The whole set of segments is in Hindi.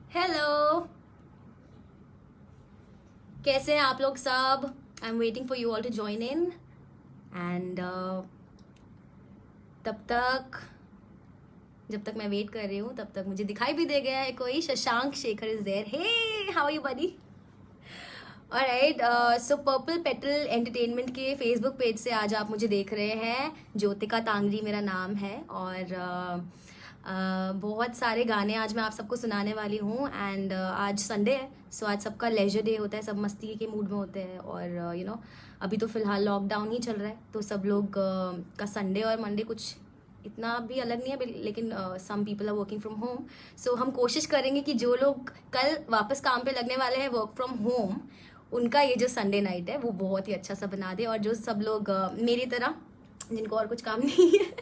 हेलो, कैसे हैं आप लोग सब? I am waiting for you all to join in and तब तक जब तक मैं वेट कर रही हूँ तब तक मुझे दिखाई भी दे गया है कोई। Shashank Shekhar is there. Hey, how are you buddy? Alright, so purple petal entertainment के फेसबुक पेज से आज आप मुझे देख रहे हैं। ज्योतिका तांगरी मेरा नाम है और बहुत सारे गाने आज मैं आप सबको सुनाने वाली हूँ। एंड आज संडे है, सो आज सबका लेजर डे होता है, सब मस्ती के मूड में होते हैं। और यू नो अभी तो फिलहाल लॉकडाउन ही चल रहा है, तो सब लोग का संडे और मंडे कुछ इतना भी अलग नहीं है, लेकिन some people are working from home. So हम कोशिश करेंगे कि जो लोग कल वापस काम पे लगने वाले हैं वर्क फ्रॉम होम, उनका ये जो संडे नाइट है वो बहुत ही अच्छा सा बना दे। और जो सब लोग मेरी तरह जिनको और कुछ काम नहीं है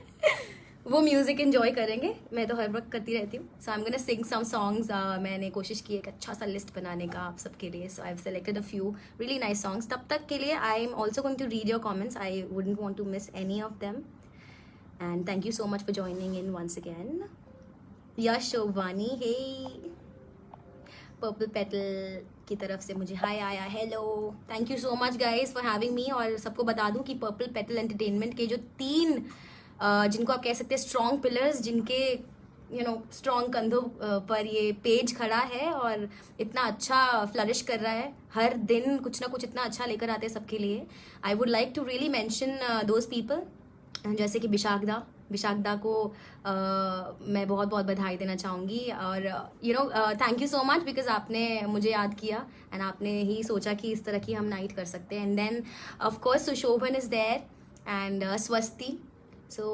वो म्यूजिक एंजॉय करेंगे। मैं तो हर वक्त करती रहती हूँ। So I am gonna sing some songs. मैंने कोशिश की एक अच्छा सा लिस्ट बनाने का आप सबके लिए। So I have selected a few really nice songs. तब तक के लिए I am also going to read your comments. I wouldn't want to miss any of them and thank you so much for joining in once again. Yash Shobhani, hey, purple petal की तरफ से मुझे हाय आया, hello, thank you so much guys for having me. और सबको बता दूं कि पर्पल पेटल एंटरटेनमेंट के जो तीन जिनको आप कह सकते हैं स्ट्रॉन्ग पिलर्स, जिनके स्ट्रॉन्ग कंधों पर ये पेज खड़ा है और इतना अच्छा फ्लरिश कर रहा है, हर दिन कुछ ना कुछ इतना अच्छा लेकर आते हैं सबके लिए। I would like to really mention those people, जैसे कि विशाखदा को मैं बहुत बहुत बधाई देना चाहूँगी। और thank you so much because आपने मुझे याद किया एंड आपने ही सोचा कि इस तरह की हम नाइट कर सकते हैं। And then of course Sushobhan is there and Swasti. So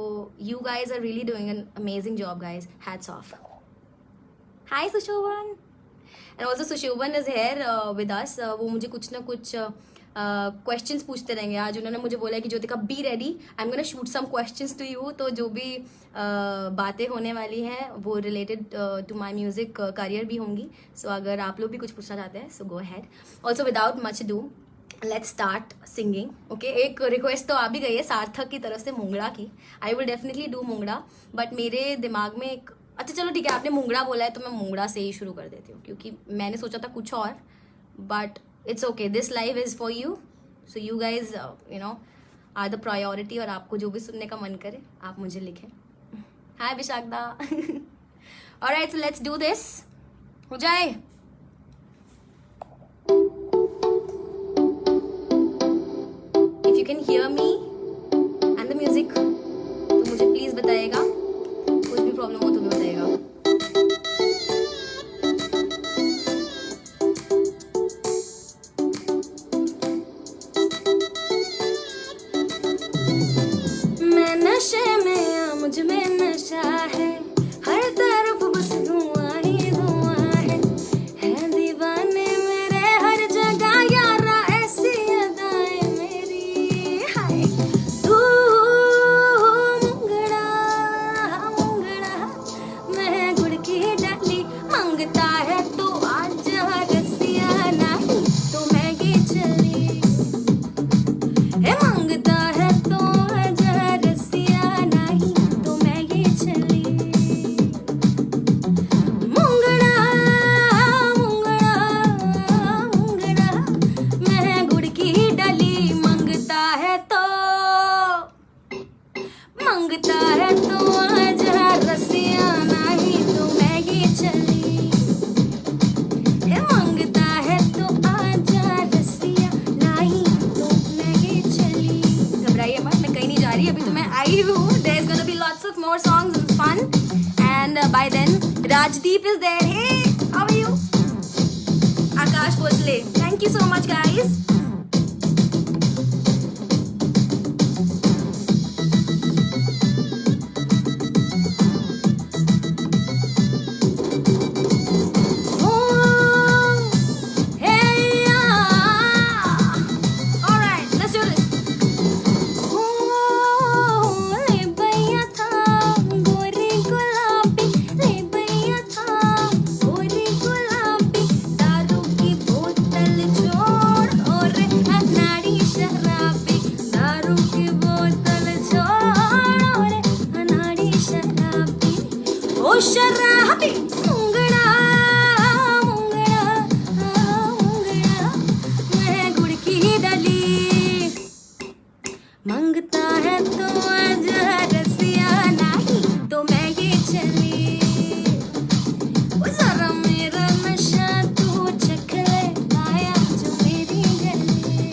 you guys are really doing an amazing job, guys. Hats off. Hi Sushobhan. And also Sushobhan is here with us. वो मुझे कुछ ना कुछ क्वेश्चंस पूछते रहेंगे। आज उन्होंने मुझे बोला है कि Jyotika be ready, I am gonna shoot some questions to you. तो जो भी बातें होने वाली हैं वो related to my music career भी होंगी। सो अगर आप लोग भी कुछ पूछना चाहते हैं so go ahead. Also without much do let's start singing. Okay, एक रिक्वेस्ट तो आ भी गई है सार्थक की तरफ से मुंगड़ा की। I will definitely do Mungda, but मेरे दिमाग में एक अच्छा चलो ठीक है, आपने मुंगड़ा बोला है तो मैं मुंगड़ा से ही शुरू कर देती हूँ, क्योंकि मैंने सोचा था कुछ और, but it's okay, this live is for you. So you guys are the priority. और आपको जो भी सुनने का मन करे आप मुझे लिखें। Hi Vishakhda. Alright, so let's do this. हो जाए। You can hear me and the music, तो मुझे प्लीज बताइएगा। कुछ भी प्रॉब्लम हो तो भी बताइएगा। मैं नशे में या मुझ में नशा है, हर तरफ बस धुआं ही धुआं है दीवाने मेरे हर जगह यारा, ऐसी अदाएं मेरी। हाय तू मुंगड़ा मुंगड़ा, मैं गुड़ की डाली मांगता है तो आज रसिया नहीं तो मैगी चली। हे मांगता है तो आज रसिया नहीं तो मैगी चली। मुंगड़ा मुंगड़ा मुंगड़ा, मैं गुड़ की डाली मांगता है तो आज रसिया नहीं तो मैगी चली। हे मांगता है तो आज रसिया नहीं तो मैगी चली। घबराइए मत, मैं कहीं नहीं जा रही, अभी तो मैं आई हूँ। There is gonna be lots of more songs and fun and by then Rajdeep is there. Hey, how are you? Akash Bhosale, thank you so much guys. शराबी मुंगड़ा चली वो जरा मेरा नशा तू चख ले आया जो मेरी गली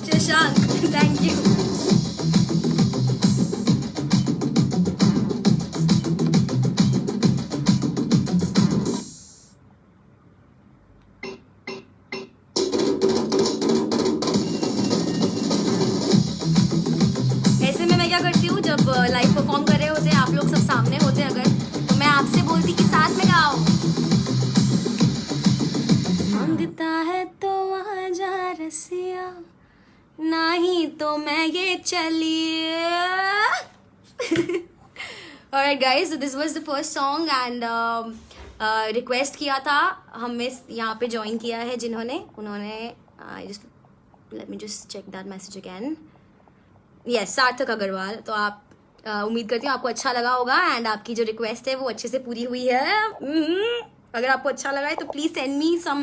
शशांक थैंक यू ऐसे में मैं क्या करती हूँ जब लाइव परफॉर्म कर रहे होते हैं आप लोग सब सामने होते हैं अगर तो मैं आपसे बोलती कि साथ में गाओ मांगता है तो आ जा रसिया नहीं तो मैं ये चली Alright guys, so this was the first song and request किया था हमें यहाँ पे ज्वाइन किया है जिन्होंने उन्होंने let me just check that message again yes Sarthak Agrawal तो आप उम्मीद करती हूँ आपको अच्छा लगा होगा एंड आपकी जो रिक्वेस्ट है वो अच्छे से पूरी हुई है अगर आपको अच्छा लगा है तो please send me some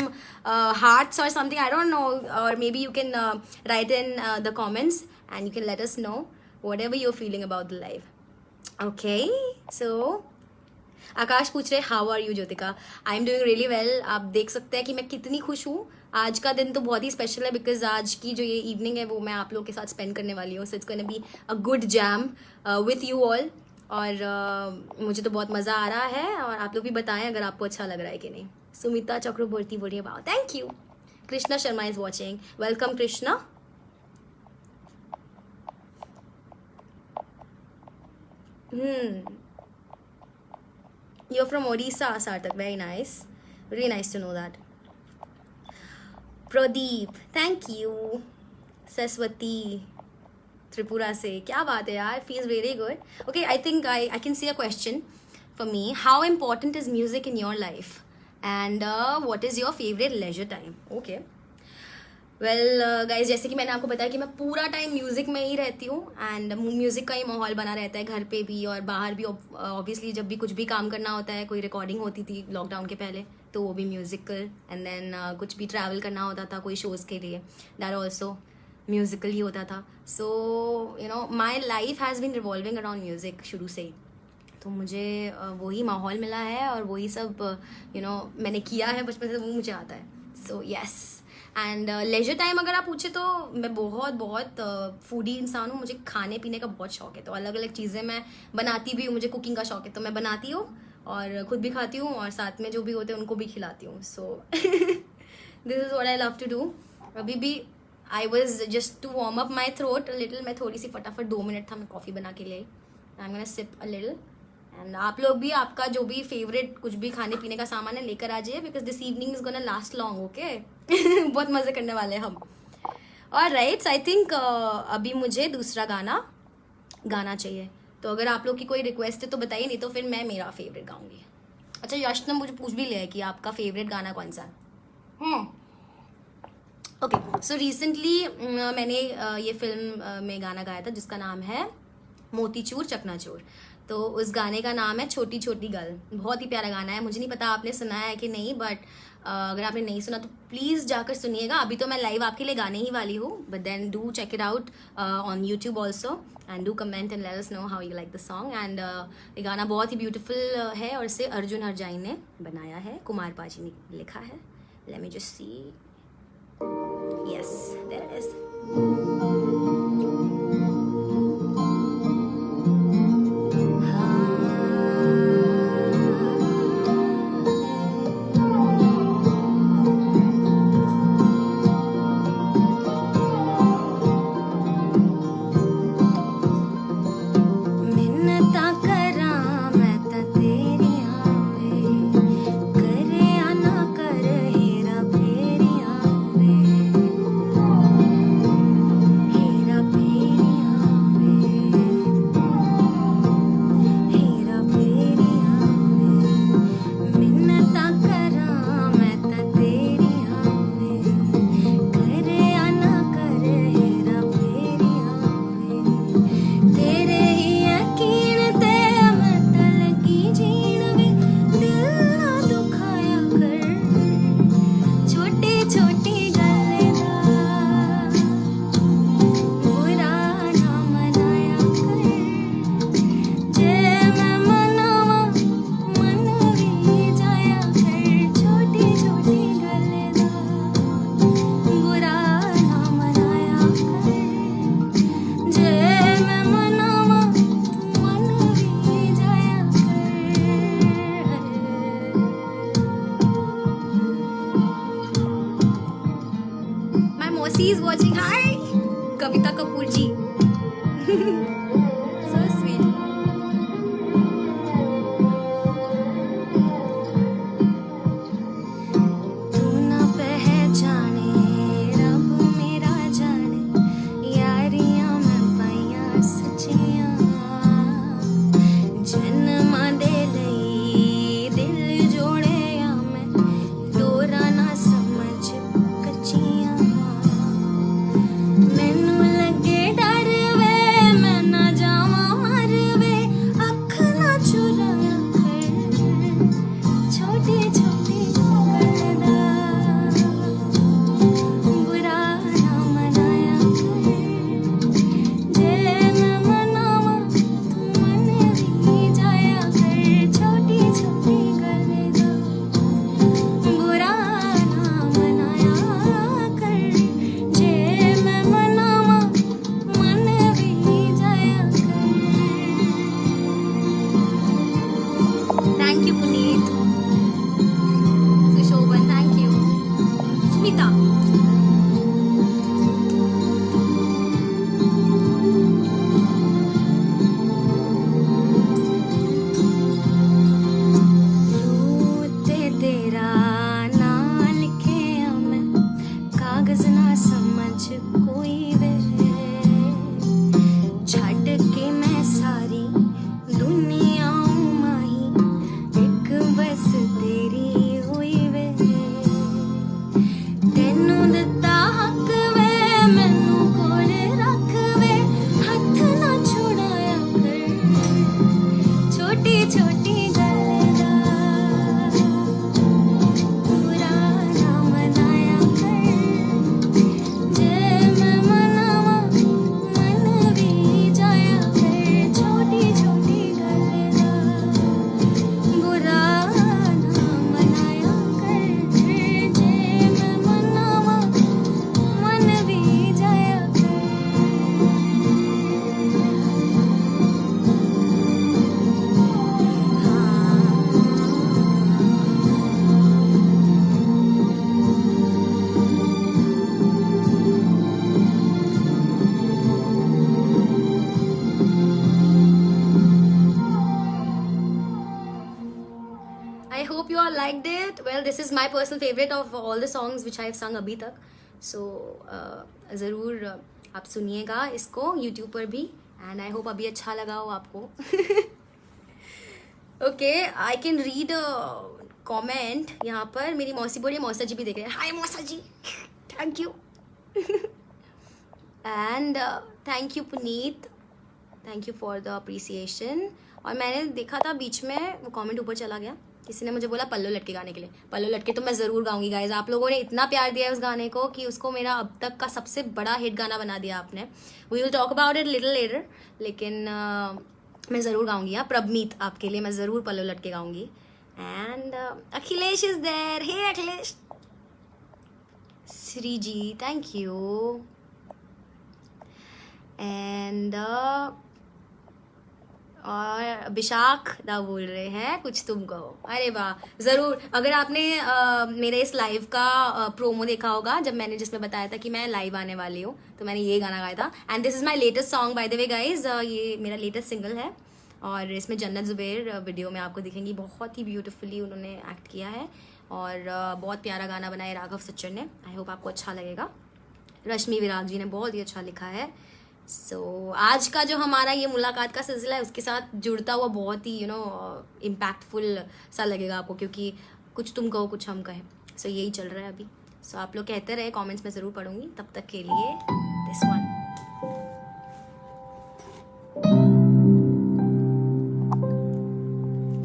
hearts और समथिंग आई डोंट नो और maybe you can write in the comments and you can let us know whatever you are feeling about the live okay so Akash पूछ रहे how are you Jyotika I am doing really well आप देख सकते हैं कि मैं कितनी खुश हूँ आज का दिन तो बहुत ही स्पेशल है बिकॉज आज की जो ये इवनिंग है वो मैं आप लोगों के साथ स्पेंड करने वाली हूँ so it's gonna be a good jam with you all और मुझे तो बहुत मज़ा आ रहा है और आप लोग भी बताएं अगर आपको अच्छा लग रहा है कि नहीं सुमिता चक्रवर्ती बोलिए wow thank you Krishna Sharma is watching welcome Krishna You're from Odisha, Sarthak. Very nice. Really nice to know that. Pradeep, thank you. Saraswati, Tripura से क्या बात है यार feels very good. Okay, I think I can see a question for me. How important is music in your life? And what is your favorite leisure time? Okay. Well guys जैसे कि मैंने आपको बताया कि मैं पूरा टाइम म्यूज़िक में ही रहती हूँ एंड म्यूज़िक का ही माहौल बना रहता है घर पे भी और बाहर भी ऑब्वियसली जब भी कुछ भी काम करना होता है कोई रिकॉर्डिंग होती थी लॉकडाउन के पहले तो वो भी म्यूज़िकल एंड देन कुछ भी ट्रैवल करना होता था कोई शोज़ के लिए दैट ऑल्सो म्यूज़िकल ही होता था so you know my life has been revolving around music शुरू से ही तो मुझे वही माहौल मिला है और वही सब यू नो मैंने किया है बचपन से वो मुझे आता है so yes and leisure time अगर आप पूछे तो मैं बहुत फूडी इंसान हूँ मुझे खाने पीने का बहुत शौक है तो अलग अलग चीज़ें मैं बनाती भी हूँ मुझे कुकिंग का शौक है तो मैं बनाती हूँ और खुद भी खाती हूँ और साथ में जो भी होते हैं उनको भी खिलाती हूँ so this is what I love to do अभी भी I was just to warm up my throat little मैं थोड़ी सी फटाफट 2 मिनट था मैं कॉफ़ी बना के लिए I am gonna sip a little and आप लोग भी आपका जो भी फेवरेट कुछ भी खाने पीने का सामान है लेकर आ जाइए because this evening is gonna last long okay बहुत मज़े करने वाले हैं हम और राइट्स आई थिंक अभी मुझे दूसरा गाना चाहिए तो अगर आप लोग की कोई रिक्वेस्ट है तो बताइए नहीं तो फिर मैं मेरा फेवरेट गाऊंगी अच्छा यश ने मुझे पूछ भी लिया है कि आपका फेवरेट गाना कौन सा है ओके सो रिसेंटली मैंने ये फिल्म में गाना गाया था जिसका नाम है मोतीचूर चकनाचूर तो उस गाने का नाम है छोटी छोटी गल बहुत ही प्यारा गाना है मुझे नहीं पता आपने सुना है कि नहीं बट अगर आपने नहीं सुना तो प्लीज़ जाकर सुनिएगा अभी तो मैं लाइव आपके लिए गाने ही वाली हूँ but then do check it out on YouTube also and do comment and let us know how you like the song and ये गाना बहुत ही ब्यूटीफुल है और इसे अर्जुन हरजाई ने बनाया है कुमार पाजी ने लिखा है let me just see yes there it is मौसी is watching. Hi Kavita Kapoor ji. So sweet. तू ना पहचाने रब मेरा जाने यारियां मैं पाइयां सच्चियां जन्म दे लई दिल जोड़िया मैं डोरा ना समझ कच्चियां मैनू लगे डर वे मैं ना जावां मर वे अख ना चुराया कर छोटी छोटी करदा बुरा ना मनाया कर जे मैं मनावा तू मन भी जाया कर छोटी छोटी करदा बुरा ना मनाया कर जे मैं मनावा मन भी जाया कर. Thank you Puneet. Sushobhan thank you. Smita ते तेरा नाम लिखे मैं कागज ना समझ कोई वे छड़ के मैं सारी दुनिया माही एक बस तेरी हुई वे तेनू दिता हक वे मैनू कोल रख वे हथ ना छुड़ाया कर छोटी छोटी गल दा बुरा ना मनाया कर जे मैं मनावा मन भी जाया कर छोटी छोटी गल दा बुरा ना मनाया कर जे मैं मनावा मन भी जाया कर. I hope you all liked it. Well, this is my personal favorite of all the songs which I have sung अभी तक. So ज़रूर आप सुनिएगा इसको YouTube पर भी. And I hope अभी अच्छा लगा हो आपको. Okay, I can read a comment यहाँ पर. मेरी मौसी बोली मौसा जी भी देख रहे हैं. Hi मौसा जी. Thank you. And thank you Puneet. Thank you for the appreciation. और मैंने देखा था बीच में वो कमेंट ऊपर चला गया. किसी ने मुझे बोला पल्लो लटके गाने के लिए. पल्लो लटके तो मैं ज़रूर गाऊंगी गाइज. आप लोगों ने इतना प्यार दिया है उस गाने को कि उसको मेरा अब तक का सबसे बड़ा हिट गाना बना दिया आपने. We will talk about it little later. लेकिन मैं ज़रूर गाऊंगी. हाँ प्रभमीत आपके लिए मैं ज़रूर पल्लो लटके गाऊंगी. And Akhilesh is there. Hey Akhilesh. Shri ji thank you. And और विशाख दा बोल रहे हैं कुछ तुम कहो. अरे वाह ज़रूर. अगर आपने मेरे इस लाइव का प्रोमो देखा होगा जब मैंने जिसमें बताया था कि मैं लाइव आने वाली हूँ तो मैंने ये गाना गाया था. And this is my latest song by the way guys. ये मेरा लेटेस्ट सिंगल है और इसमें जन्नत ज़ुबैर वीडियो में आपको दिखेंगी. बहुत ही ब्यूटीफुली उन्होंने एक्ट किया है और बहुत प्यारा गाना बनाया राघव सच्चर ने. आई होप आपको अच्छा लगेगा. रश्मि विराग जी ने बहुत ही अच्छा लिखा है. आज का जो हमारा ये मुलाकात का सिलसिला है उसके साथ जुड़ता हुआ बहुत ही इम्पैक्टफुल सा लगेगा आपको क्योंकि कुछ तुम कहो कुछ हम कहें. यही चल रहा है अभी. आप लोग कहते रहे कमेंट्स में ज़रूर पढ़ूंगी. तब तक के लिए this one.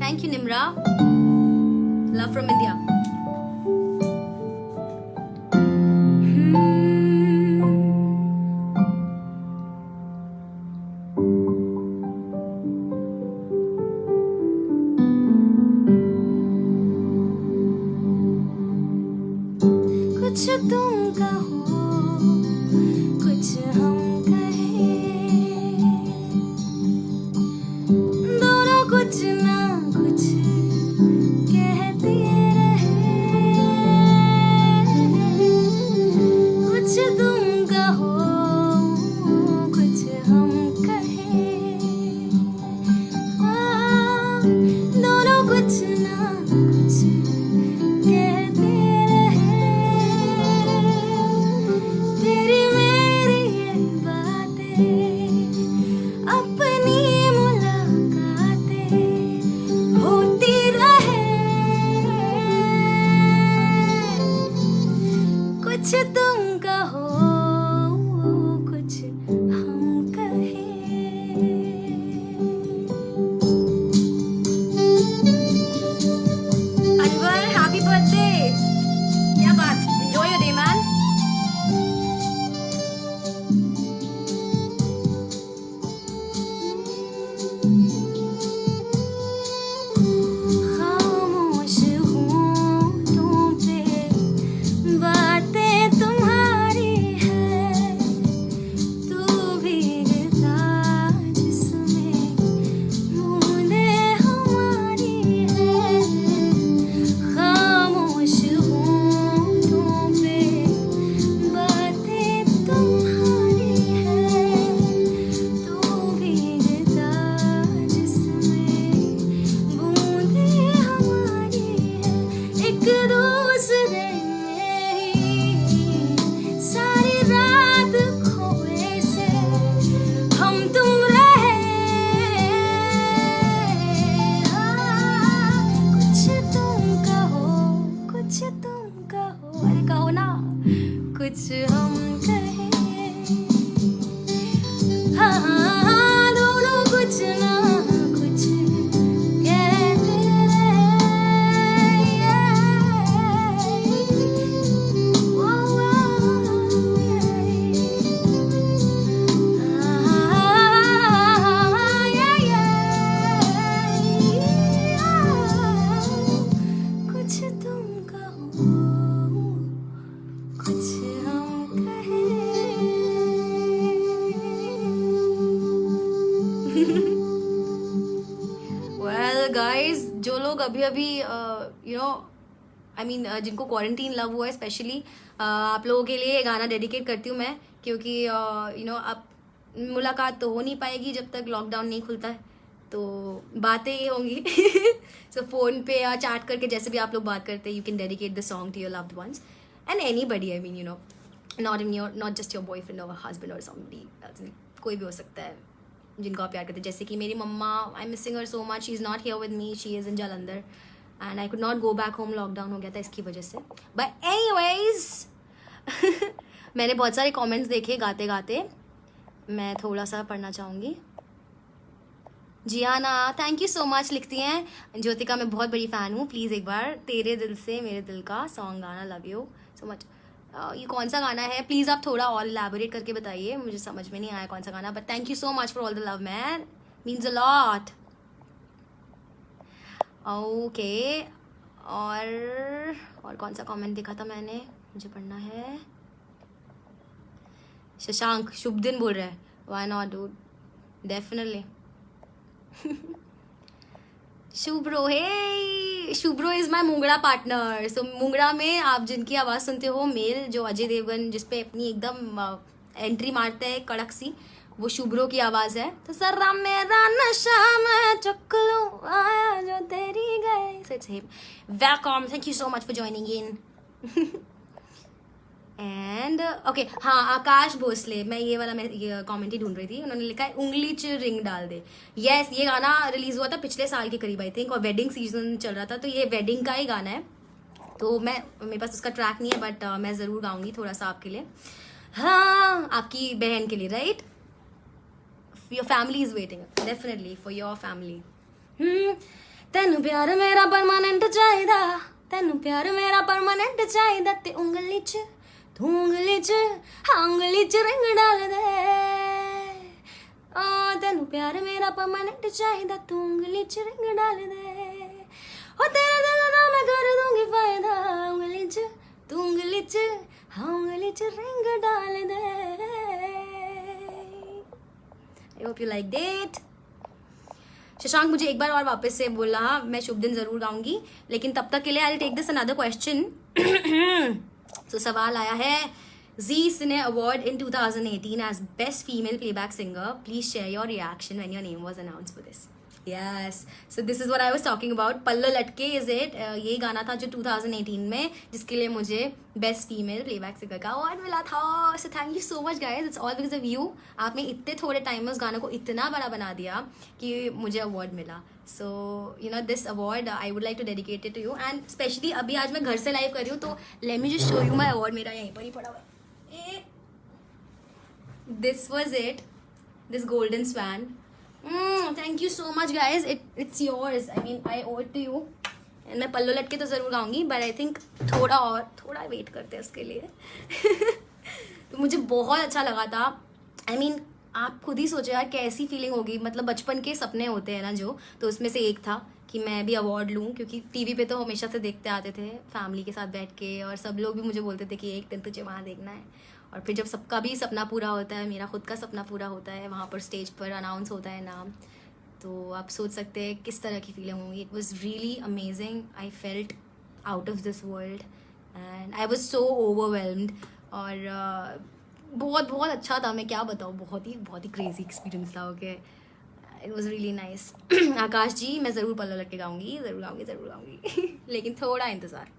Thank you Nimra. Love from India. कुछ तुम कहो कुछ हम कहें दोनों कुछ ना कुछ कहते रहे. कुछ तुम अभी यू नो आई मीन जिनको क्वारंटीन लव हुआ है स्पेशली आप लोगों के लिए ये गाना डेडिकेट करती हूँ मैं, क्योंकि यू नो अब मुलाकात तो हो नहीं पाएगी जब तक लॉकडाउन नहीं खुलता है, तो बातें ही होंगी सो फ़ोन पे या चैट करके जैसे भी आप लोग बात करते हैं, you can dedicate the song to your loved ones and anybody, I mean you know not just your boyfriend और हस्बैंड और समबडी, कोई भी हो सकता है जिनको आप प्यार करते हैं. जैसे कि मेरी mama, I am missing her so much, she is not here with me, she is in Jalandhar and I could not go back home, lockdown हो गया था इसकी वजह से. बट एनीवेज मैंने बहुत सारे कमेंट्स देखे गाते गाते, मैं थोड़ा सा पढ़ना चाहूँगी. Ziana thank you so much लिखती हैं, ज्योतिका मैं बहुत बड़ी फ़ैन हूँ, प्लीज़ एक बार तेरे दिल से मेरे दिल का सॉन्ग गाना, लव यू सो मच. ये कौन सा गाना है प्लीज़ आप थोड़ा और एलैबोरेट करके बताइए, मुझे समझ में नहीं आया कौन सा गाना, but thank you so much for all the love man, means a lot. Okay और कौन सा कमेंट देखा था मैंने, मुझे पढ़ना है. शशांक शुभ दिन बोल रहा है, why not dude, definitely. Shubhro, hey Shubhro is my Mungda partner. So Mungda में आप जिनकी आवाज़ सुनते हो मेल, जो अजय देवगन जिसपे अपनी एकदम एंट्री मारते हैं कड़क सी, वो शुभ्रो की आवाज़ है. तो सर्रा मेरा नशा मैं चुक लूं आया जो तेरी गए. So it's him. Welcome, thank you so much for joining in. And okay हाँ, आकाश भोसले, मैं ये वाला ये कमेंट ही ढूंढ रही थी. उन्होंने लिखा है उंगली च रिंग डाल दे. यस, ये गाना रिलीज हुआ था पिछले साल के करीब आई थिंक, और वेडिंग सीजन चल रहा था, तो ये वेडिंग का ही गाना है. तो मेरे पास उसका ट्रैक नहीं है, बट मैं ज़रूर गाऊंगी थोड़ा सा आपके लिए. हाँ, आपकी बहन के लिए, right? Your family is waiting, definitely for your family. तेनू प्यार मेरा परमानेंट चाहिदा, तेनू प्यार मेरा परमानेंट चाहिदा, ते उंगली च तू उंगली च उंगली च रिंग डाल दे. तेनू प्यार मेरा परमानेंट चाहिदा, तू उंगली च रिंग डाल दे. ओ तेरे दिल दा मैं कर दूंगी फायदा, उंगली च तू उंगली च उंगली च रिंग डाल दे. I hope you like that. Shashank मुझे एक बार और वापस से बोला, मैं शुभ दिन ज़रूर गाऊंगी, लेकिन तब तक के लिए I will take this another question. तो सवाल आया है, Zee cine award in 2018 as best female playback singer, please share your reaction when your name was announced for this. Yes, so this is what I was talking about. Pallo Latke is it. यही गाना था जो 2018 में, जिसके लिए मुझे बेस्ट फीमेल प्लेबैक सिंगर का अवार्ड मिला था. So thank you so much guys, it's all because of you. आपने इतने थोड़े टाइम में उस गाने को इतना बड़ा बना दिया कि मुझे अवार्ड मिला. So you know this award I would like to dedicate it to you, and specially अभी आज मैं घर से लाइव कर रही हूँ, तो let me just show you my award. मेरा यहीं पर ही पड़ा हुआ है. This was it, this golden swan. Thank you so much guys, it's yours, I mean I owe it to you. And मैं पल्लो लटके तो ज़रूर गाऊंगी, बट आई थिंक थोड़ा वेट करते हैं उसके लिए. तो मुझे बहुत अच्छा लगा था. आई मीन आप खुद ही सोचो यार कैसी फीलिंग होगी, मतलब बचपन के सपने होते हैं ना जो, तो उसमें से एक था कि मैं भी अवार्ड लूँ, क्योंकि टीवी पे तो हमेशा से देखते आते थे फैमिली के साथ बैठ के, और सब लोग भी मुझे बोलते थे कि एक दिन तुझे वहाँ देखना है. और फिर जब सबका भी सपना पूरा होता है, मेरा खुद का सपना पूरा होता है, वहाँ पर स्टेज पर अनाउंस होता है नाम, तो आप सोच सकते हैं किस तरह की फीलिंग होंगी. It was really amazing. I felt out of this world and I was so overwhelmed. और बहुत बहुत अच्छा था, मैं क्या बताऊँ, बहुत ही क्रेजी एक्सपीरियंस था. Okay, it was really nice. Akash ji, मैं ज़रूर पल्लो लटके गाऊंगी, ज़रूर गाऊंगी लेकिन थोड़ा इंतज़ार.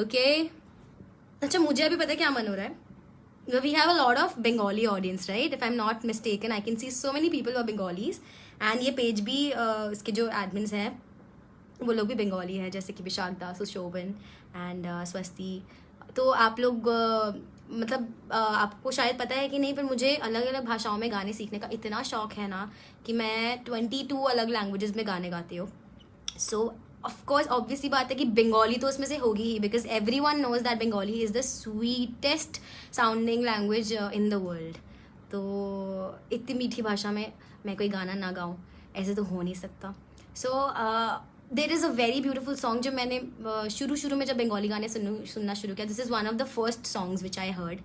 ओके अच्छा, मुझे अभी पता है क्या मन हो रहा है. We have a lot of Bengali audience, right? If I am not mistaken, I can see so many people are Bengalis, and ये पेज भी इसके जो एडमिन्स हैं वो लोग भी बंगाली हैं, जैसे कि विशाख दास, सुशोभन एंड स्वस्ति. तो आप लोग मतलब आपको शायद पता है कि नहीं, पर मुझे अलग अलग भाषाओं में गाने सीखने का इतना शौक है ना कि मैं 22 अलग लैंग्वेजेस में गाने गाती हूँ. सो ऑफकोर्स ऑब्वियसली बात है कि बंगाली तो उसमें से होगी ही, because every one knows that Bengali is the sweetest sounding language in the world. तो इतनी मीठी भाषा में मैं कोई गाना ना गाऊँ, ऐसे तो हो नहीं सकता. So there is a very beautiful song जो मैंने शुरू में जब बंगाली गाने सुनना शुरू किया, this is one of the first songs which I heard.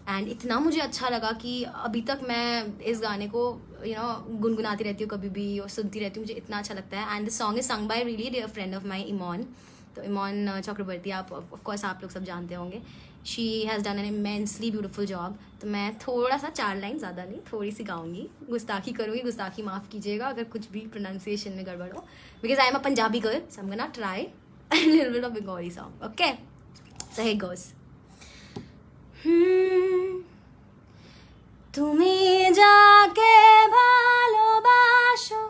And इतना मुझे अच्छा लगा कि अभी तक मैं इस गाने को गुनगुनाती रहती हूँ कभी भी और सुनती रहती हूँ, मुझे इतना अच्छा लगता है. And the song is sung by really dear friend of my Emon. तो इमॉन चक्रवर्ती आप ऑफकोर्स आप लोग सब जानते होंगे. She has done an immensely beautiful job. तो मैं थोड़ा सा 4 लाइन, ज़्यादा नहीं, थोड़ी सी गाऊंगी. गुस्ताखी करूँगी, गुस्ताखी माफ़ कीजिएगा अगर कुछ भी प्रोनाउंसिएशन में गड़बड़ हो, because I am a Punjabi girl, so I am gonna try a little bit of Bengali song. Okay, so here goes. তুমি যাকে ভালোবাসো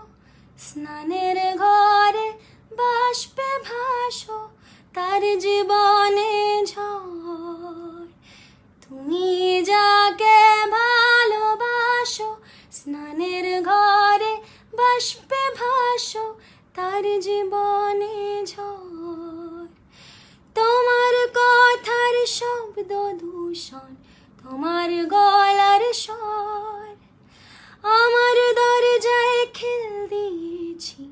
স্নানের ঘরে বাষ্পে ভাসো তার জীবনে ঝড়. তুমি যাকে ভালোবাসো স্নানের ঘরে বাষ্পে ভাসো তার জীবনে ঝড়. তোমার কথার শব্দ দূষণ, তোমার গলার স্বর আমার দরজায় খিল দিয়েছি,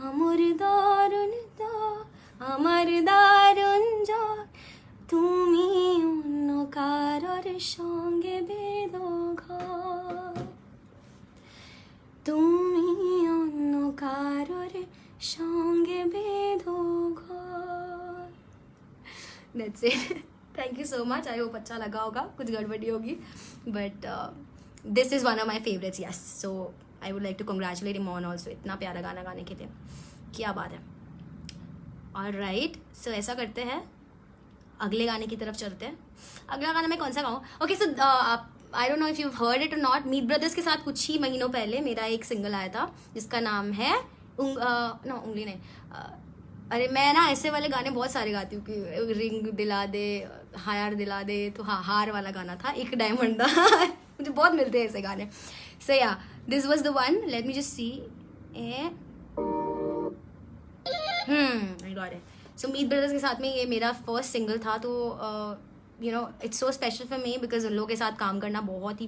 আমার দারুণ জ্বর. তুমি অন্য কারোর সঙ্গে বেঁধো ঘর, তুমি অন্য কারোর সঙ্গে বেঁধো ঘর. That's it. Thank you so much. I hope अच्छा लगा होगा, कुछ गड़बड़ी होगी, but this is one of my favorites. Yes, so I would like to congratulate Imon also. इतना प्यारा गाना गाने के लिए, क्या बात है. Alright, so ऐसा करते हैं, अगले गाने की तरफ चलते हैं. अगला गाना मैं कौन सा गाऊँ? Okay, so I don't know if you've heard it or not. Meet brothers के साथ कुछ ही महीनों पहले मेरा एक सिंगल आया था जिसका नाम है उंगली नहीं, अरे मैं ना ऐसे वाले गाने बहुत सारे गाती हूँ कि रिंग दिला दे, हार दिला दे, तो हाँ हार वाला गाना था, एक डायमंड था. मुझे बहुत मिलते हैं ऐसे गाने. सो या this was the one. Late me just C. I got it. So Meet brothers के साथ में ये मेरा फर्स्ट सिंगल था. तो it's so special for me because उन लोगों के साथ काम करना बहुत ही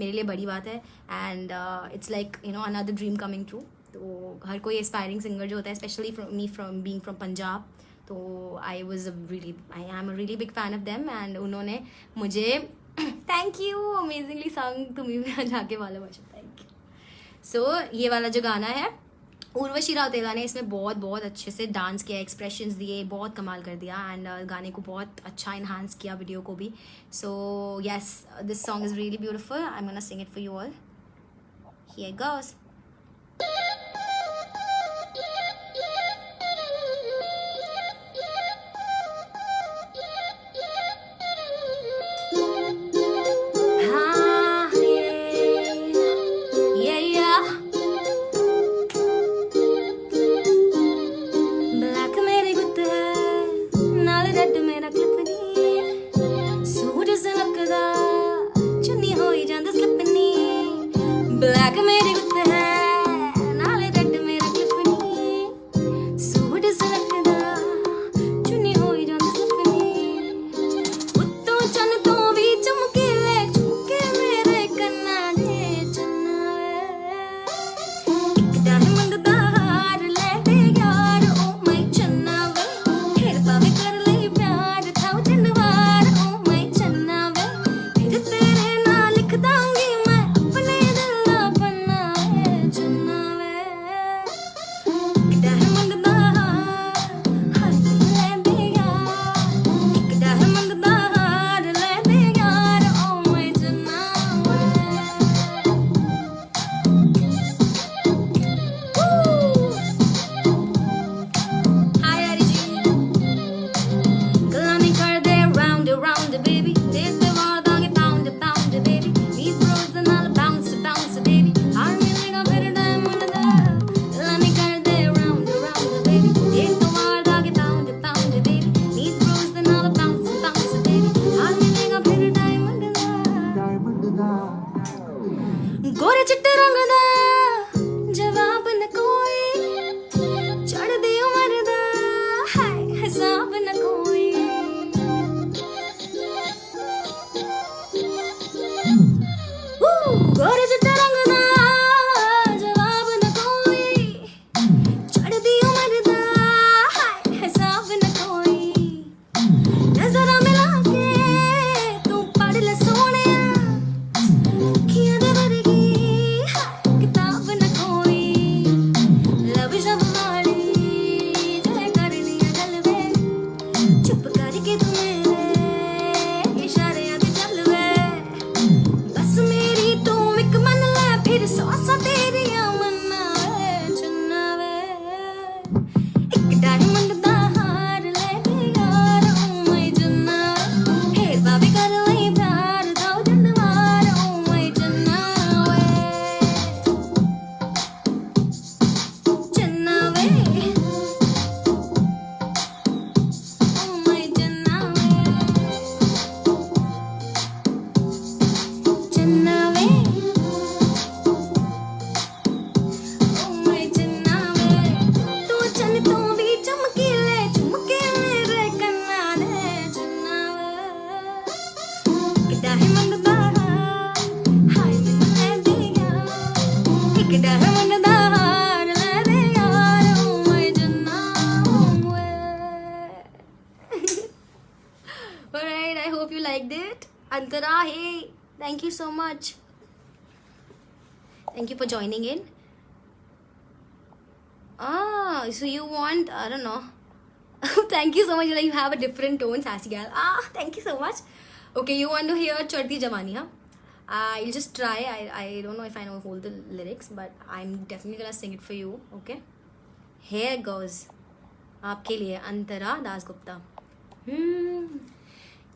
मेरे लिए बड़ी बात है. And it's like another dream coming true. तो हर कोई एस्पायरिंग सिंगर जो होता है, specially from being from Punjab, तो I am a really big fan of them. And उन्होंने मुझे थैंक यू अमेजिंगली सॉन्ग तुम्हें भी जाके वाला भाषा. Thank you. सो ये वाला जो गाना है, उर्वशी राउतेला ने इसमें बहुत अच्छे से डांस किया, एक्सप्रेशंस दिए, बहुत कमाल कर दिया. एंड गाने को बहुत अच्छा इन्हांस किया, वीडियो को भी. So yes, this song is really beautiful. I am gonna sing it for you all. Here it goes. Black मेरे गुत्ते है liked it. Antara, hey, thank you so much. Thank you for joining in. So you want, I don't know. Thank you so much. Like, you have a different tone, sassy gal. Thank you so much. Okay, you want to hear Chadti Jawani, huh? I'll just try. I don't know if I know all the lyrics, but I'm definitely gonna sing it for you. Okay? Here goes. आपके लिए अंतरा दासगुप्ता.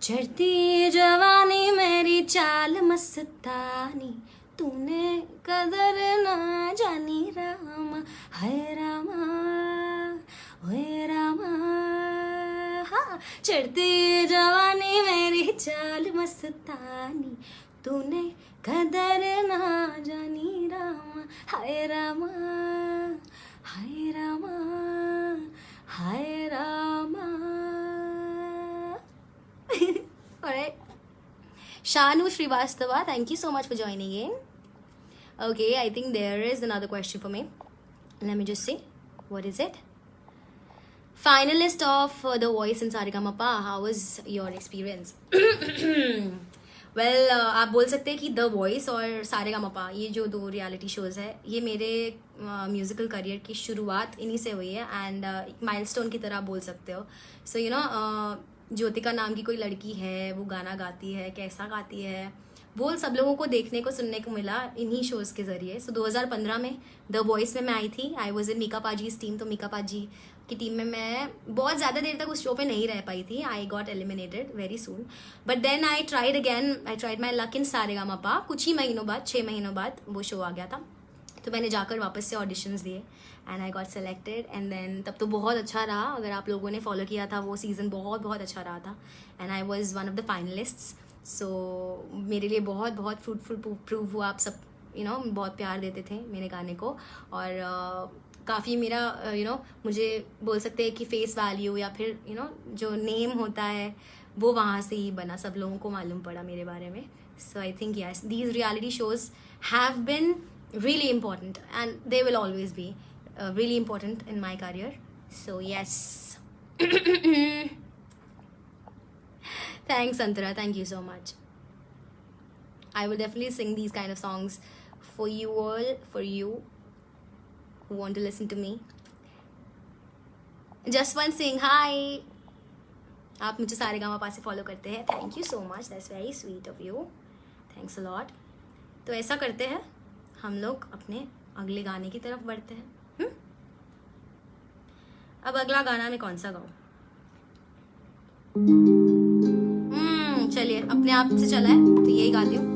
चढ़ती जवानी मेरी चाल मस्तानी, तूने कदर ना जानी रामा, हाय रामा, ओए रामा. हाँ, चढ़ती जवानी मेरी चाल मस्तानी, तूने कदर ना जानी रामा, हाय रामा, हाय रामा, हाय Rama. Alright. Shanu Srivastava, thank you so much for joining in. Okay, I think there is another question for me. Let me just see. What is it? Finalist of The Voice in Saregama-pa, how was your experience? Well, आप बोल सकते हैं कि द वॉइस और सारेगामापा, ये जो दो रियलिटी शोज़ है, ये मेरे म्यूज़िकल करियर की शुरुआत इन्हीं से हुई है. एंड एक माइलस्टोन की तरह बोल सकते हो. सो यू नो, ज्योतिका नाम की कोई लड़की है, वो गाना गाती है, कैसा गाती है, वो सब लोगों को देखने को सुनने को मिला इन्हीं शोज़ के ज़रिए. सो 2015 में द वॉइस में मैं आई थी. I was in Mika paaji's team. तो मीका पाजी की टीम में मैं बहुत ज़्यादा देर तक उस शो पे नहीं रह पाई थी. I got eliminated very soon. But then I tried again. I tried my luck in Sa Re Ga Ma Pa. कुछ ही महीनों बाद, 6 महीनों बाद वो शो आ गया था. तो मैंने जाकर वापस से ऑडिशंस दिए and I got selected. And then तब तो बहुत अच्छा रहा. अगर आप लोगों ने फॉलो किया था वो सीज़न, बहुत बहुत अच्छा रहा था. And I was one of the finalists. So मेरे लिए बहुत बहुत फ्रूटफुल प्रूव हुआ. आप सब बहुत प्यार देते थे मेरे गाने को. और काफ़ी मेरा मुझे बोल सकते हैं कि फेस वैल्यू या फिर जो नेम होता है वो वहाँ से ही बना. सब लोगों को मालूम पड़ा मेरे बारे में. So I think yes, these reality shows have been really important and they will always be really important in my career. So yes. Thanks Antara, thank you so much. I will definitely sing these kind of songs for you all, for you who want to listen to me. Just one sing hi. आप मुझे सारेगामापा से फॉलो करते हैं. Thank you so much, that's very sweet of you. Thanks a lot. तो ऐसा करते हैं, हम लोग अपने अगले गाने की तरफ बढ़ते हैं. अब अगला गाना मैं कौन सा गाऊं? चलिए, अपने आप से चला है तो यही गाती हूँ.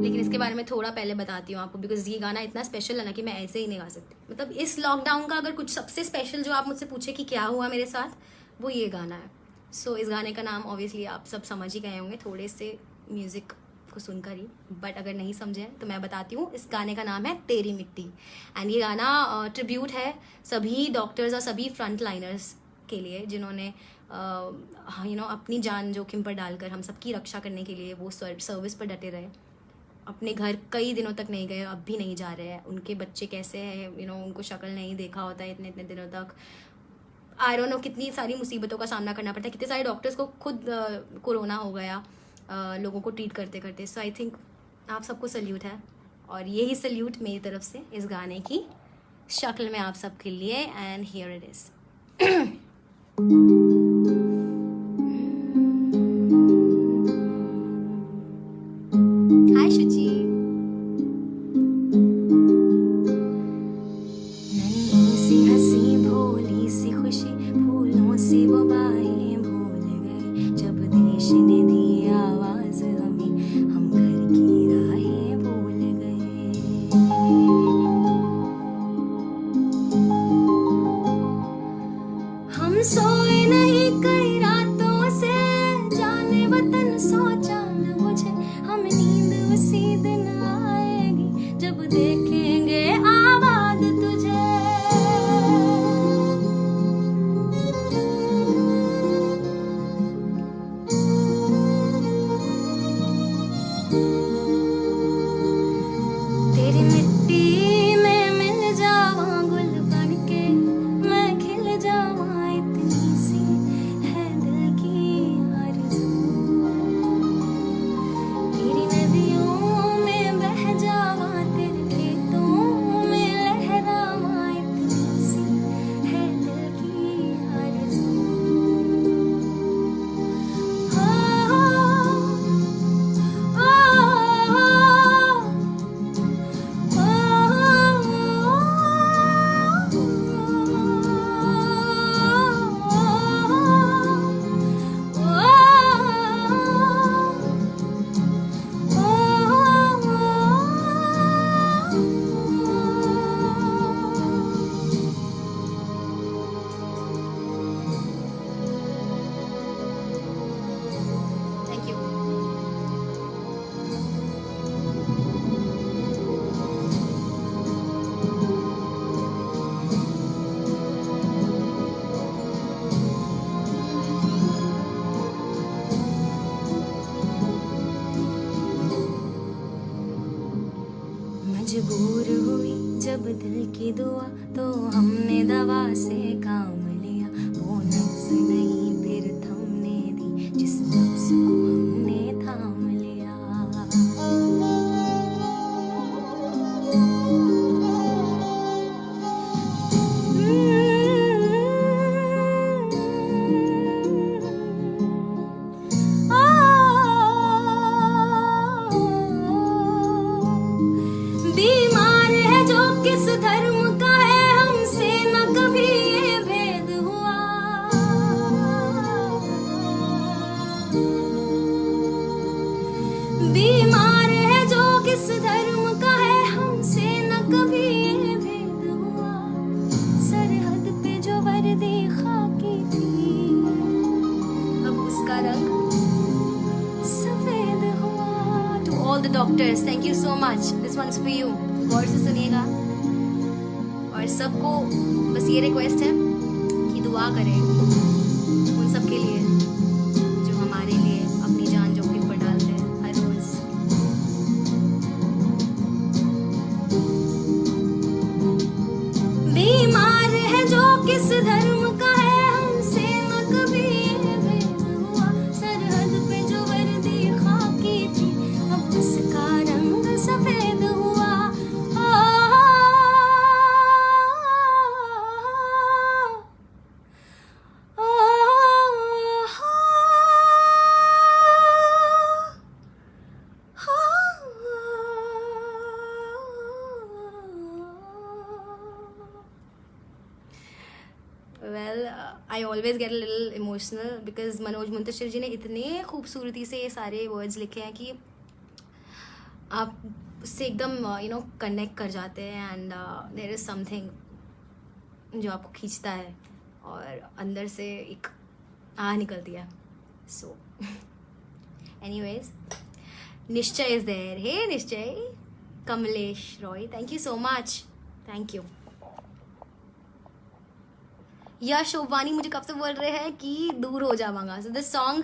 लेकिन इसके बारे में थोड़ा पहले बताती हूँ आपको, बिकॉज ये गाना इतना स्पेशल है ना कि मैं ऐसे ही नहीं गा सकती. मतलब इस लॉकडाउन का अगर कुछ सबसे स्पेशल जो आप मुझसे पूछे कि क्या हुआ मेरे साथ, वो ये गाना है. सो इस गाने का नाम ऑब्वियसली आप सब समझ ही गए होंगे थोड़े से म्यूज़िक को सुनकर ही. बट अगर नहीं समझे तो मैं बताती हूँ. इस गाने का नाम है तेरी मिट्टी. एंड ये गाना ट्रिब्यूट है सभी डॉक्टर्स और सभी फ्रंट लाइनर्स के लिए जिन्होंने अपनी जान जोखिम पर डालकर हम सबकी रक्षा करने के लिए वो सर्विस पर डटे रहे. अपने घर कई दिनों तक नहीं गए, अब भी नहीं जा रहे हैं. उनके बच्चे कैसे हैं, उनको शक्ल नहीं देखा होता है इतने दिनों तक. आई डोंट नो कितनी सारी मुसीबतों का सामना करना पड़ता है. कितने सारे डॉक्टर्स को खुद कोरोना हो गया लोगों को ट्रीट करते करते. सो आई थिंक आप सबको सल्यूट है. और यही सल्यूट मेरी तरफ से इस गाने की शक्ल में आप सबके लिए. And here it is. Hi Shuchi. नन्ही सी हंसी, भोली सी खुशी, फूलों सी वो बाहें भूल गए. जब देश ने दी आवाज हमें, हम घर की राहें भूल गए. हम सोए नहीं की दुआ तो हमने दवा से काम लिया, वो नफ्स नहीं फिर थमने दी जिस नफ्स को हमने थाम लिया। बीमार है जो किस धर्म का है, हमसे न कभी ये भेद हुआ। बीमार है जो किस धर्म का है, हमसे न कभी ये भेद हुआ। सरहद पे जो वर्दी खाकी थी, अब उसका रंग सफेद हुआ। To all the doctors, thank you so much. This one's for you. गौर से सुनिएगा और सबको बस ये रिक्वेस्ट है कि दुआ करें उन सब के लिए जो हमारे लिए अपनी जान जोखिम पर डालते हैं हर रोज। बीमार है जो किस धर्म का है, हमसे न कभी ये भेद हुआ। सरहद पे जो वर्दी खाकी थी, अब उसका रंग सफेद हुआ। Well, I always get a little emotional because Manoj Muntashir जी ने इतने खूबसूरती से ये सारे वर्ड्स लिखे हैं कि आप उससे एकदम कनेक्ट कर जाते हैं एंड देयर इज़ समथिंग जो आपको खींचता है और अंदर से एक आह निकलती है। So anyways, Nishchay is there. Hey Nishchay, Kamlesh Roy, thank you so much, thank you. Yash Owani मुझे कब से बोल रहे हैं कि दूर हो जावांगा। सो दिस सॉन्ग,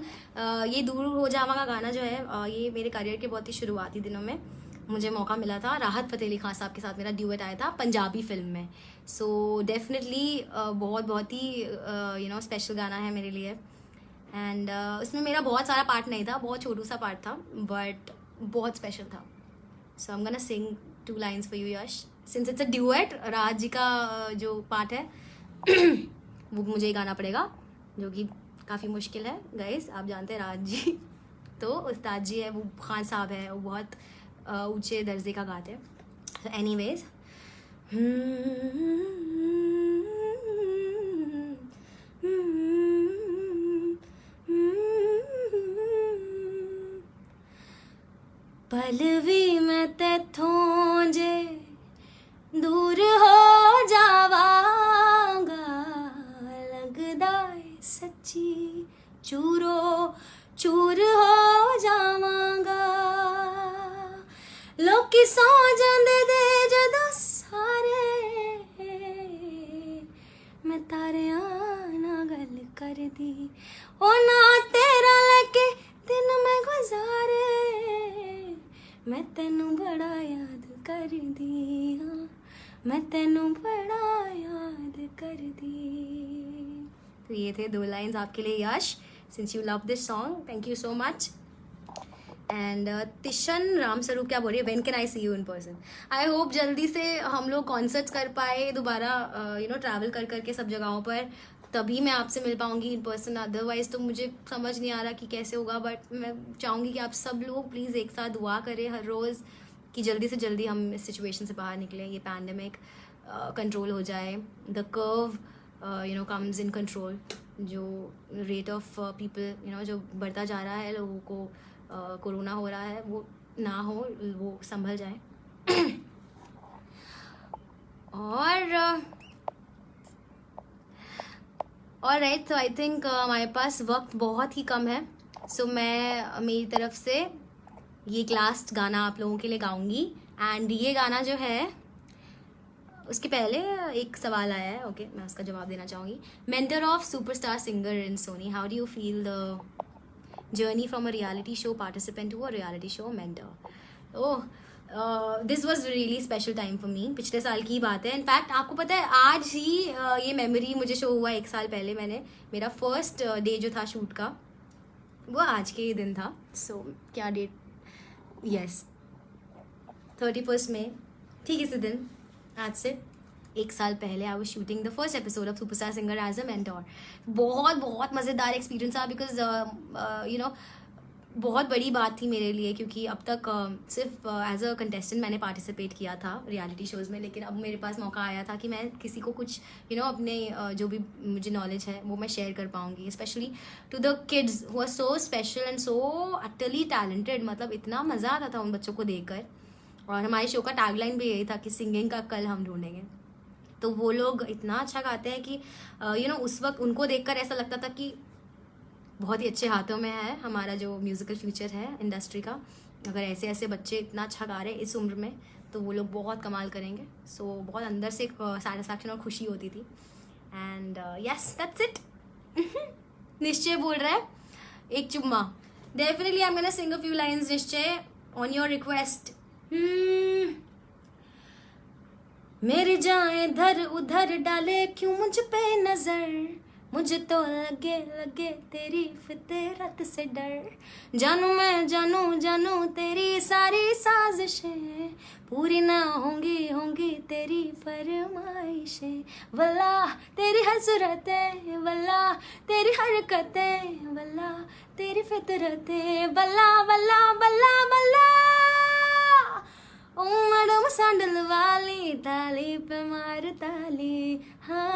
ये दूर हो जावांगा गाना जो है ये मेरे करियर के बहुत ही शुरुआती दिनों में मुझे मौका मिला था। राहत फ़तेह अली खान साहब के साथ मेरा ड्यूएट आया था पंजाबी फिल्म में। सो डेफिनेटली बहुत ही स्पेशल गाना है मेरे लिए एंड उसमें मेरा बहुत सारा पार्ट नहीं था, बहुत छोटू सा पार्ट था बट बहुत स्पेशल था। So I am gonna sing 2 lines for you Yash, since it's a duet. Raj ji का जो पार्ट है वो मुझे ही गाना पड़ेगा, जो कि काफ़ी मुश्किल है गाइस। आप जानते हैं राज जी तो उस्ताद जी है, वो खान साहब है, वो बहुत ऊंचे दर्जे का गाते हैं। तो एनीवेज, पलवी मैं तेथों जे दूर हो जावांगा, लगदा है सच्ची चूरो चूर हो जावांगा। लोकी सौ जांदे दे जदों सारे, मैं तारियां ना गल कर दी, ओ ना तेरा लेके दिन मैं गुजारे, मैं तेनू बड़ा याद कर दी, हाँ मैं तेनू बड़ा याद कर दी। तो ये थे 2 लाइन्स आपके लिए Yash, since you love this song, thank you so much. And Tishan Ram Swaroop क्या बोल रही है, when can I see you in person. I hope जल्दी से हम लोग कॉन्सर्ट्स कर पाए दोबारा, ट्रैवल कर करके सब जगहों पर, तभी मैं आपसे मिल पाऊंगी इन पर्सन। अदरवाइज तो मुझे समझ नहीं आ रहा कि कैसे होगा, बट मैं चाहूँगी कि आप सब लोग प्लीज़ एक साथ दुआ करें हर रोज़ कि जल्दी से जल्दी हम इस सिचुएशन से बाहर निकलें, ये पैंडमिक कंट्रोल हो जाए, the curve comes in control, जो रेट ऑफ पीपल जो बढ़ता जा रहा है, लोगों को कोरोना हो रहा है, वो ना हो, वो संभल जाए। और राइट, तो आई थिंक हमारे पास वक्त बहुत ही कम है। सो मैं मेरी तरफ से ये एक लास्ट गाना आप लोगों के लिए गाऊंगी एंड ये गाना जो है उसके पहले एक सवाल आया है, ओके मैं उसका जवाब देना चाहूँगी। Mentor of superstar singer in Sony, how do you feel the journey from a reality show participant to a reality show mentor? Oh, this was really special time for me. पिछले साल की बात है. इनफैक्ट आपको पता है आज ही ये मेमोरी मुझे शो हुआ 1 साल पहले. मेरा फर्स्ट डे जो था शूट का वो आज के ही दिन था. सो क्या डेट, यस 31 मई. ठीक इसी दिन आज से 1 साल पहले I was shooting the first episode of superstar singer as a mentor. बहुत बहुत मज़ेदार एक्सपीरियंस था बिकॉज यू नो बहुत बड़ी बात थी मेरे लिए, क्योंकि अब तक सिर्फ एज अ कंटेस्टेंट मैंने पार्टिसिपेट किया था रियलिटी शोज़ में. लेकिन अब मेरे पास मौका आया था कि मैं किसी को कुछ अपने जो भी मुझे नॉलेज है वो मैं शेयर कर पाऊँगी, specially to the kids who are so special and so utterly talented. मतलब इतना मज़ा आता था उन बच्चों को देखकर. और हमारे शो का टैगलाइन भी यही था कि सिंगिंग का कल हम ढूंढेंगे. तो वो लोग इतना अच्छा गाते हैं कि उस वक्त उनको देखकर ऐसा लगता था कि बहुत ही अच्छे हाथों में है हमारा जो म्यूज़िकल फ्यूचर है इंडस्ट्री का. अगर ऐसे ऐसे बच्चे इतना अच्छा गा रहे हैं इस उम्र में तो वो लोग बहुत कमाल करेंगे. सो बहुत अंदर से एक सेटिस्फैक्शन और खुशी होती थी. And yes that's it. निश्चय बोल रहा है एक चुम्मा. Definitely I am gonna Singh a few lines निश्चय ऑन योर रिक्वेस्ट. मेरी जाएं इधर उधर डाले क्यों मुझ पे नजर, मुझे तो लगे लगे तेरी फितरत से डर. जानू मैं जानू तेरी सारी साजिशें पूरी ना होंगी होंगी तेरी फरमाइशें. वल्ला तेरी हसरतें, वल्ला तेरी हरकतें, वल्ला तेरी फितरतें, वल्ला वल्ला वल्ला वल्ला. ओ मैडम सैंडल वाली ताली पे मार ताली. हाँ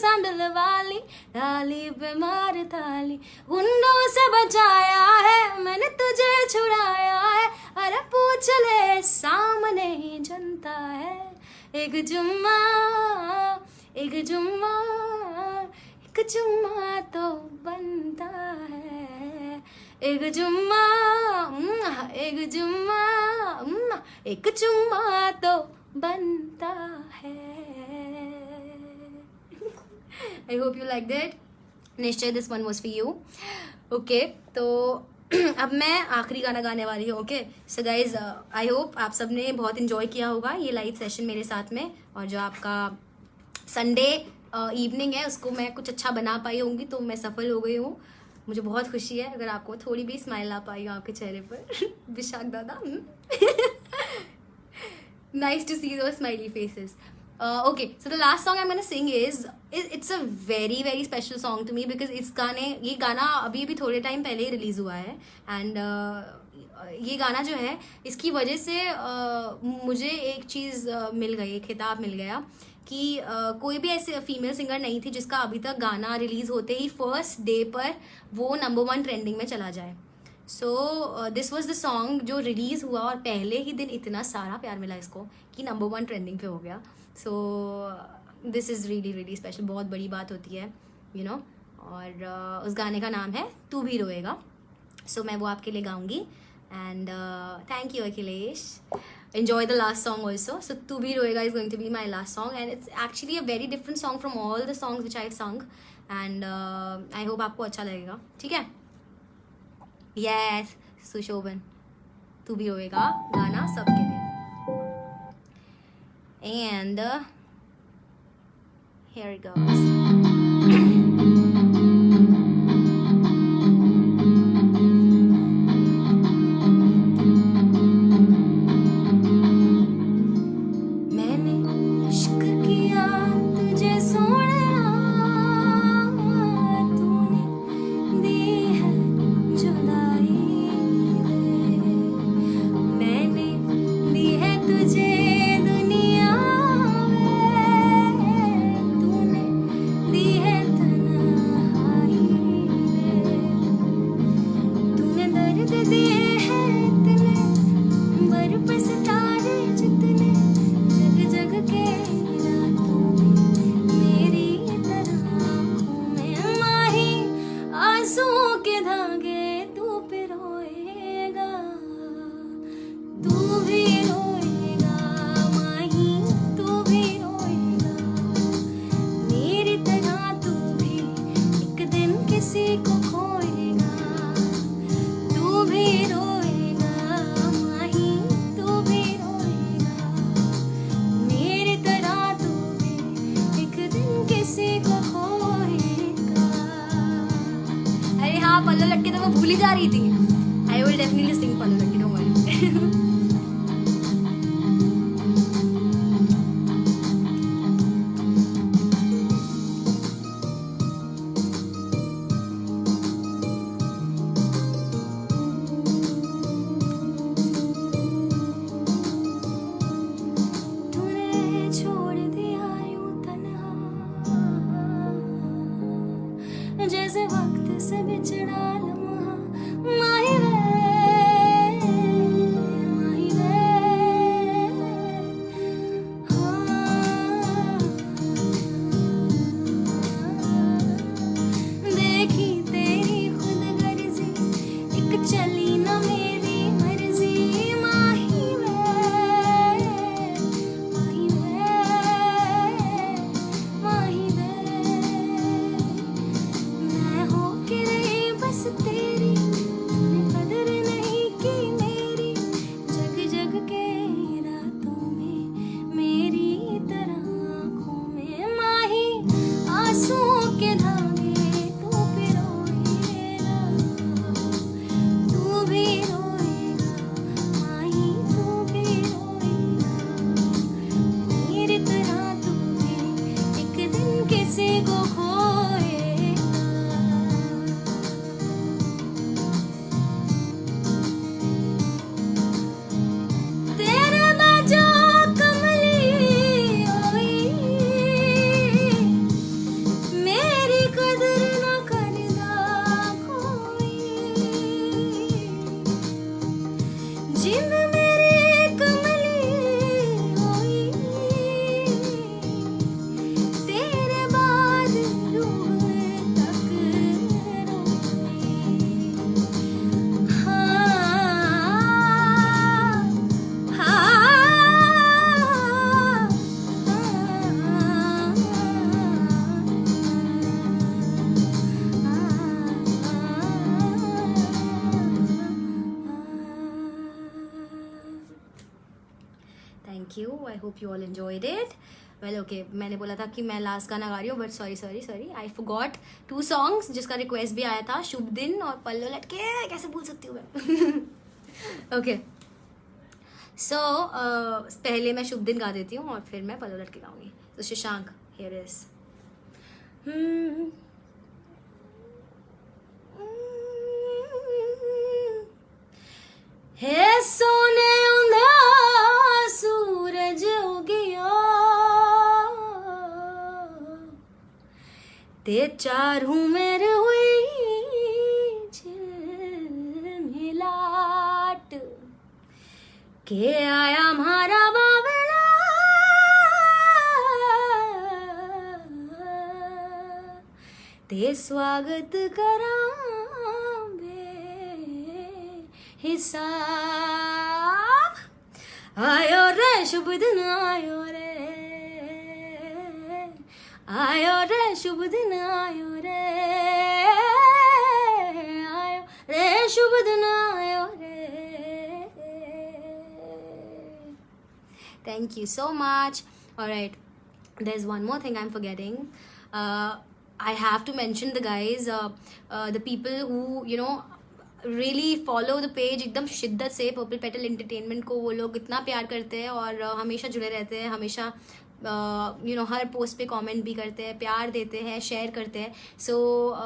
सैंडल वाली ताली पे मार ताली. गुंडों से बचाया है मैंने तुझे छुड़ाया है. अरे पूछ ले सामने ही जनता है. एक जुम्मा एक जुम्मा एक जुम्मा तो बनता है. एक जुम्मा एक जुम्मा एक जुम्मा तो बनता है. I hope you liked it. निश्चय this one was for you. Okay, तो अब मैं आखिरी गाना गाने वाली हूँ. Okay so guys I hope आप सब ने बहुत इन्जॉय किया होगा ये लाइव सेशन मेरे साथ में. और जो आपका संडे इवनिंग है उसको मैं कुछ अच्छा बना पाई होंगी तो मैं सफल हो गई हूँ. मुझे बहुत खुशी है अगर आपको थोड़ी भी स्माइल आ पाई हो आपके चेहरे पर. Vishakh dada nice to see those smiley faces. Okay, so the last song I'm gonna sing it's a very very special song to me because ये गाना अभी थोड़े टाइम पहले ही रिलीज हुआ है. एंड ये गाना जो है इसकी वजह से मुझे एक चीज़ मिल गई, एक खिताब मिल गया कि कोई भी ऐसे फीमेल सिंगर नहीं थी जिसका अभी तक गाना रिलीज होते ही फर्स्ट डे पर वो नंबर 1 ट्रेंडिंग में चला जाए. So this was the song जो रिलीज़ हुआ और पहले ही दिन इतना सारा प्यार मिला इसको कि नंबर 1 ट्रेंडिंग पे हो गया. सो this is really really special. बहुत बड़ी बात होती है और उस गाने का नाम है तू भी रोएगा. सो मैं वो आपके लिए गाऊंगी. And thank you Akhilesh. enjoy the last song also. So Tu Bhi Roega is going to be my last song and it's actually a very different song from all the songs which I've sung and I hope आपको अच्छा लगेगा. ठीक है. Yes, सुशोभन तू भी रोएगा गाना सबके लिए. And here it goes. भूल ही जा रही थी. I will definitely sing Palu Latti, don't worry. जैसे वक्त से बिछड़ा लम्हा, माही वे, माही वे, हाँ। देखी तेरी खुद गर्जी, एक चली ना मेरी मर्जी, माही वे, माही वे, माही वे। मैं हो के रही बस तेरी, तूने कदर नहीं की मेरी, जग जग के रातों में मेरी तरह आँखों में, माही आंसुओं के धागे तू पिरोएगा, तू भी रोएगा, माही तू भी रोएगा, मेरी तरह तू भी एक दिन किसी को खोएगा। तेरे बाजो कमली होई, मेरी कदर न करदा कोई, जिंद मेरी कमली होई, तेरे बाद रूह तक रोई, हाँ, Thank you. I hope you all enjoyed it. Well, okay. मैंने बोला था कि मैं लास्ट गाना गा रही हूँ, but sorry. I forgot 2 songs जिसका रिक्वेस्ट भी आया था, शुभ दिन और पल्लू लटके. कैसे भूल सकती हूँ मैं? Okay. So पहले मैं शुभ दिन गा देती हूँ और फिर मैं पल्लू लटके गाऊंगी. तो शशांक, here is. हे सोने उंधा सूरज उगिया, ते चारू मेर हुई झिलमिलाट, के आया म्हारा बावला, ते स्वागत करा हिसाब, आयो रे शुभ दिन, आयो रे शुभ दिन, आयो रे शुभ दिन, आयो रे. Thank you so much. Alright, there's one more thing I'm forgetting. I have to mention the guys, the people who, you know, really follow the page एकदम शिद्दत से. पर्पल पेटल एंटरटेनमेंट को वो लोग इतना प्यार करते हैं और हमेशा जुड़े रहते हैं, हमेशा यू नो हर पोस्ट पे कमेंट भी करते हैं, प्यार देते हैं, शेयर करते हैं. सो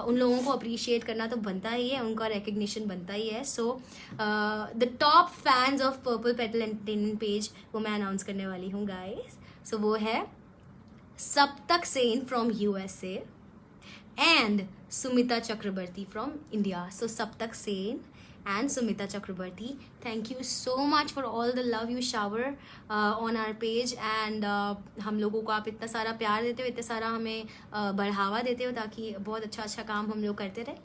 उन लोगों को अप्रिशिएट करना तो बनता ही है, उनका रिकग्निशन बनता ही है. So the top fans of purple petal entertainment page वो मैं अनाउंस करने वाली हूँ गाइस. सो वो है सप्तक sent from USA and Sumita Chakrabarti from India. So Saptak Sen and Sumita Chakrabarti, thank you so much for all the love you shower on our page, and हम लोगों को आप इतना सारा प्यार देते हो, इतना सारा हमें बढ़ावा देते हो ताकि बहुत अच्छा काम हम लोग करते रहे.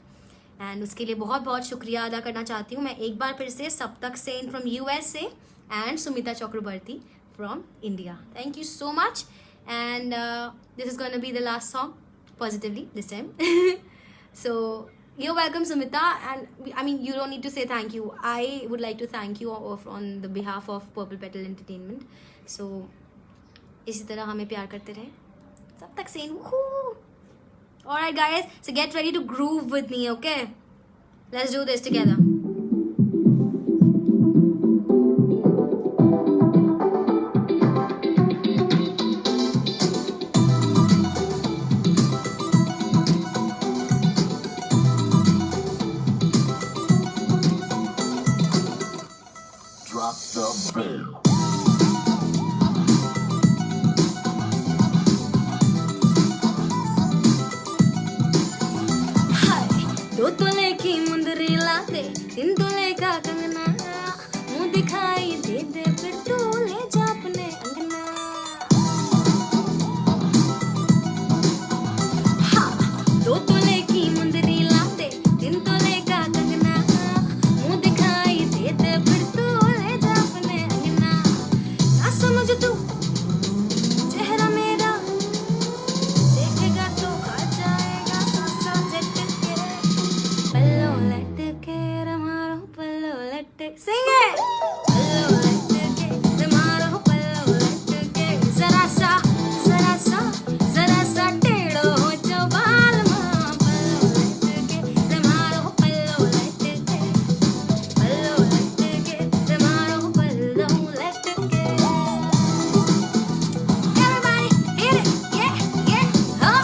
एंड उसके लिए बहुत बहुत शुक्रिया अदा करना चाहती हूँ मैं एक बार फिर से. सप्तक sent from USA and Sumita Chakrabarti from India. Thank you so much, and this is going to be the last song, positively this time. So you're welcome, Sumita, and I mean you don't need to say thank you. I would like to thank you on the behalf of Purple Petal Entertainment. So इसी तरह हमें प्यार करते रहे. Saptak Sen. Alright guys, so get ready to groove with me, okay? Let's do this together. Drop the bell. दो तोले की मुंदरी ला दे, 3 तोले का कंगना, मुंह दिखाई दे दे फिर तू ले जा अपने अंगना। हाँ, 2 तोले की मुंदरी ला दे, 3 तोले का कंगना, मुंह दिखाई दे दे फिर तू ले जा अपने अंगना। ना समझ तू चेहरा मेरा, देखेगा तो खा जाएगा सासा झटके। पल्लो लटके रमारो पल्लो लटके, sing it। पल्लो लटके रमारो पल्लो लटके, जरा सा टेढ़ो हो जो बाल माँ। पल्लो लटके रमारो पल्लो लटके, पल्लो लटके रमारो पल्लो लटके। Everybody hit it, yeah, huh?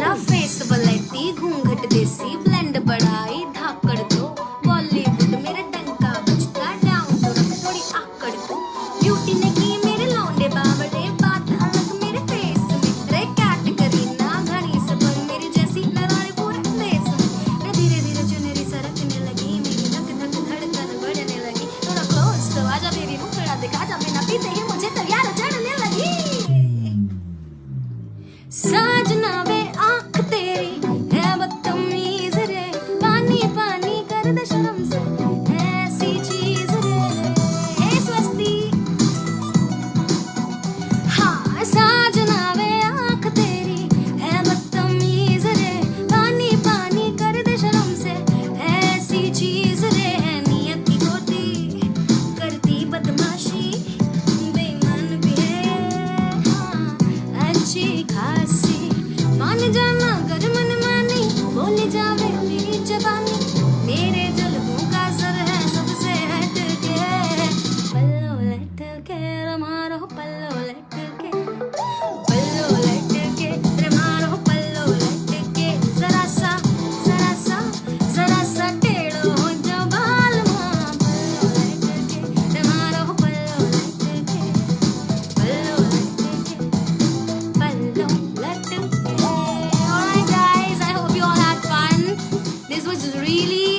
रफेस बलेटी घूंघट देसी ब्लेंड बढ़ाई धाकड़ दो, बॉलीवुड मेरे डंका बजता, डाउन टू रख थोड़ी आकड़ दो। ब्यूटी ने की मेरे लौंडे बावड़े, बात अलग मेरे फेस में, रे कैटेगरी ना घड़ी से पर मेरी जैसी नरानी पूरे देश में। मैं धीरे धीरे चुनरी सरकने लगी, मेरी धक धक धड़कन बढ़ने लगी। थोड़ा क्लोज तो आजा, तेरी मुखड़ा दिखा जा, बिना पीते ही मुझे तैयार चढ़ने लगी। साजना वे आँख तेरी है बदतमीज रे, पानी पानी कर दे शर्म से ऐसी चीज रे। हे स्वस्ति, हाँ साजना वे आँख तेरी है बदतमीज रे, पानी पानी कर दे शर्म से ऐसी चीज रे। नियत की होती करती बदमाशी, बेईमान भी है हाँ अच्छी खासी। मान जाना कर मन मानी, बोली जावे मेरी जबानी, मेरे जलवों का सर है सबसे हटके। पल्लो लटके रमारो पल्लो लटके, पल्लो लटके रमारो पल्लो लटके, जरा सा टेढ़ो हो जो बाल माँ। पल्लो लटके रमारो पल्लो लटके, पल्लो लटके, पल्लो लटके। Alright guys, I hope you all had fun. This was really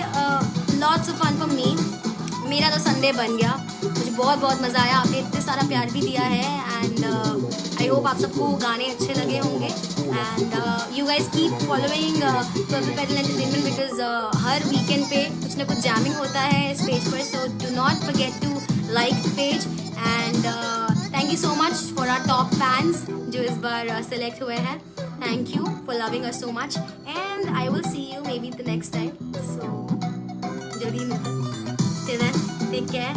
lots of fun for me. मेरा तो संडे बन गया, मुझे बहुत मज़ा आया। आपने इतने सारा प्यार भी दिया है एंड आई होप आप सबको गाने अच्छे लगे होंगे। And you guys keep following purple petal entertainment because her weekend पे कुछ ना कुछ जैमिंग होता है इस पेज पर, so do not forget to like page. And thank you so much for our top fans जो इस बार सेलेक्ट हुए हैं। Thank you for loving us so much and I will see you maybe the next time. So, जल्दी मिलते हैं. Till then, take care.